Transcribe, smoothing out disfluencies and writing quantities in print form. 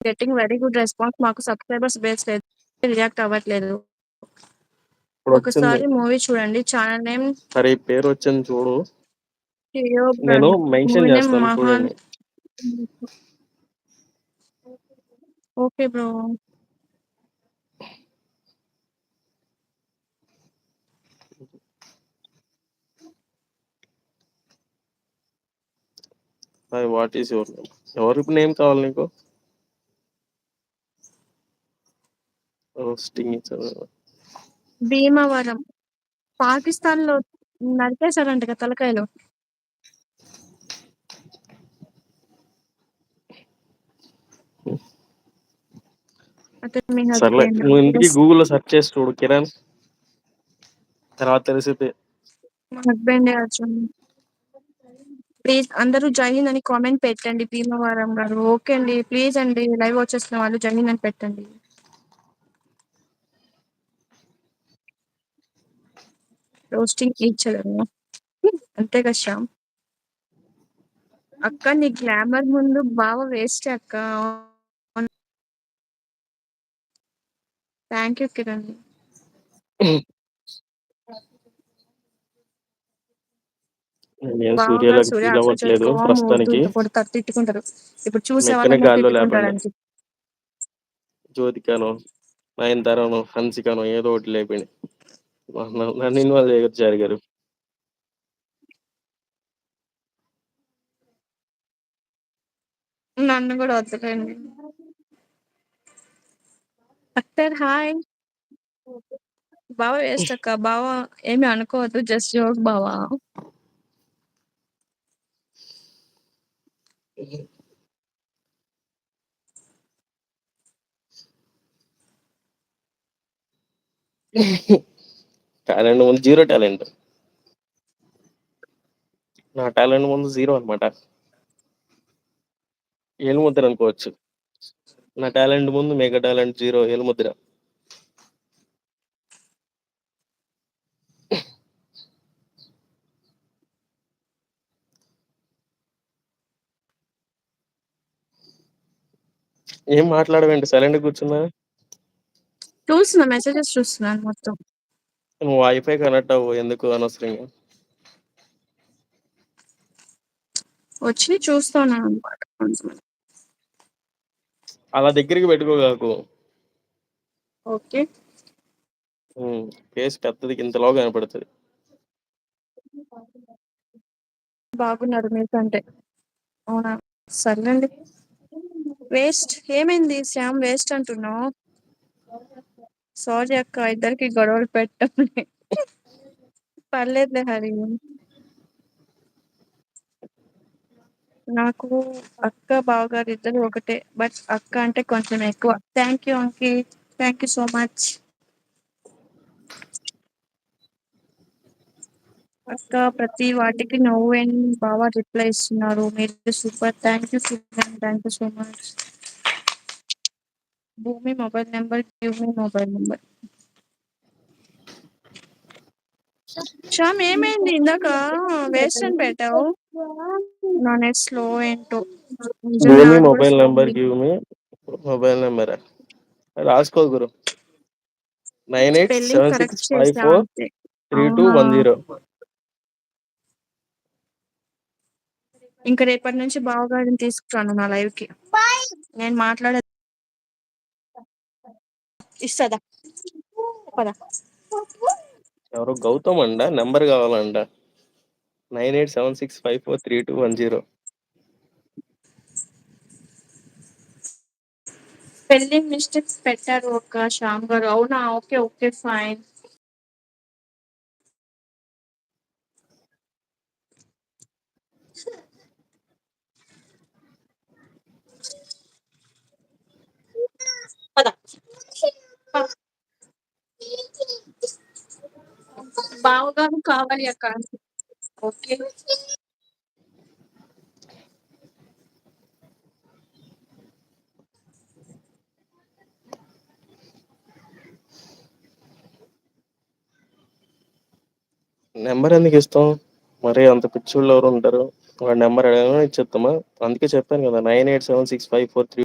Getting very good response. మాకు subscribers base లేదు. React అవ్వట్లేదు. ఇప్పుడొచ్చింది. ఒకసారి మూవీ చూడండి. ఛానల్ నేమ్ సరే ఈ పేరొచ్చింది చూడు. టియో నేను బ్రదర్. మూవీ మెన్షన్ నేమ్ చేస్తాను మహాన్. చూడండి. Okay bro. Hi what is your name? ఎవరి నేమ్ కావాలి నీకు? రోస్టింగ్ ఇచ్చారు. భీమవరం. పాకిస్తాన్‌లో నరికేశారంటగా తలకాయలు. అతను మీ సర్లే హస్బెండా? నువ్వు ఇంటికి యెస్. గూగుల్‌లో సెర్చ్ చేసి చూడు కిరణ్. తర్వాత తెలిసిద్ది. మా హస్బెండే అర్జున్. ప్లీజ్ అందరూ జై హింద్ అని కామెంట్ పెట్టండి భీమవరం గారు. ఓకే అండి. ప్లీజ్ అండి లైవ్ వచ్చేస్తున్న వాళ్ళు జై హింద్ అని పెట్టండి. Roasting each other. అంతే కదా శ్యామ్. అక్క నీ గ్లామర్ ముందు బావ వేస్ట్ అక్క. Thank you Kiran. నేను బావ గారు సూర్యలోకి సూర్య ఫీల్ అసలు అవ్వట్లేదు కోపం వద్దు ప్రస్తుతానికి. ఇంత కొడతారు తిట్టుకుంటారు. ఇప్పుడు చూసే మెక్కనే వాళ్ళేమో గాల్లో లేపండి. తిట్టుకుంటారంటే. జ్యోతికనో, నయనతారనో, హన్సికనో ఏదో ఒకటి లేపండి. నన్ను ఇన్వాల్వ్ చేయొచ్చు జరిగారు. నన్ను కూడా వద్దులేండి. Actor hi. బావ వేస్ట్ అక్క. బావ ఏమి అనుకోవద్దు. జస్ట్ జోక్ బావ. టాలెంట్ ముందు జీరో టాలెంట్. నా టాలెంట్ ముందు జీరో అనమాట. ఏలుముద్ర అనుకోవచ్చు. నా టాలెంట్ ముందు మెగా టాలెంట్ జీరో ఏలుముద్ర. ఏం మాట్లాడవేంటి సైలెంట్ కూర్చున్నా? చూస్తున్నా మెసేజెస్ చూస్తున్నాను మొత్తం. నువ్వు వైఫై కనెక్ట్ అవ్వు ఎందుకు అనవసరంగా. వచ్చి చూస్తున్నాను అనమాట. అలా దగ్గరికి పెట్టుకోగాకు. ఓకే. ఫేస్ పెద్దది ఇంతలోగా కనపడుతుంది. బాగున్నారు మీకంటే. అవునా? సర్లేండి. వేస్ట్ ఏమైంది శ్యామ్ వేస్ట్ అంటున్నావు? సారీ అక్క ఇద్దరికి గొడవలు పెట్టండి. పర్లేదులే హరి. నాకు అక్క బావగారు ఇద్దరు ఒకటే. బట్ అక్క అంటే కొంచెం ఎక్కువ. Thank you Anki. Thank you so much. అక్క ప్రతి వాటికి నవ్వు అండ్ బాగా రిప్లై ఇస్తున్నారు. మీరు super. Thank you super. Thank you so much. Bhoomi mobile number give me mobile number. Shyam ఏమైంది ఇందాక వేస్ట్ అని పెట్టావు? నా నెట్ స్లో ఏంటో. నిజంగా భూమి నాది కూడా మొబైల్ స్లో నెంబర్ ఉంది. గివ్ మీ మొబైల్ నెంబర్ రాసుకో గురు. స్పెల్లింగ్ కరెక్ట్ చేసా అంతే. అవునా? 9876432110. ఇంకా రేపటి నుంచి బావగారిని తీసుకురాను నా లైవ్ కి. నేను మాట్లాడే ఇస్తదా పద. ఎవరో గౌతమ్ అంట నెంబర్ కావాలంట. 9876543210. స్పెల్లింగ్ మిస్టేక్స్ పెట్టారు ఒక శ్యామ్ గారు. అవునా? Okay okay fine. పద. బావగారు కావాలి అక్క. ఓకే. నెంబర్ ఎందుకు ఇస్తాం? మరి అంత పిచ్చోళ్ళు ఎవరు ఉంటారు? వాడి నెంబర్ అడగగానే ఇచ్చేస్తామా? అందుకే చెప్పాను కదా 98765432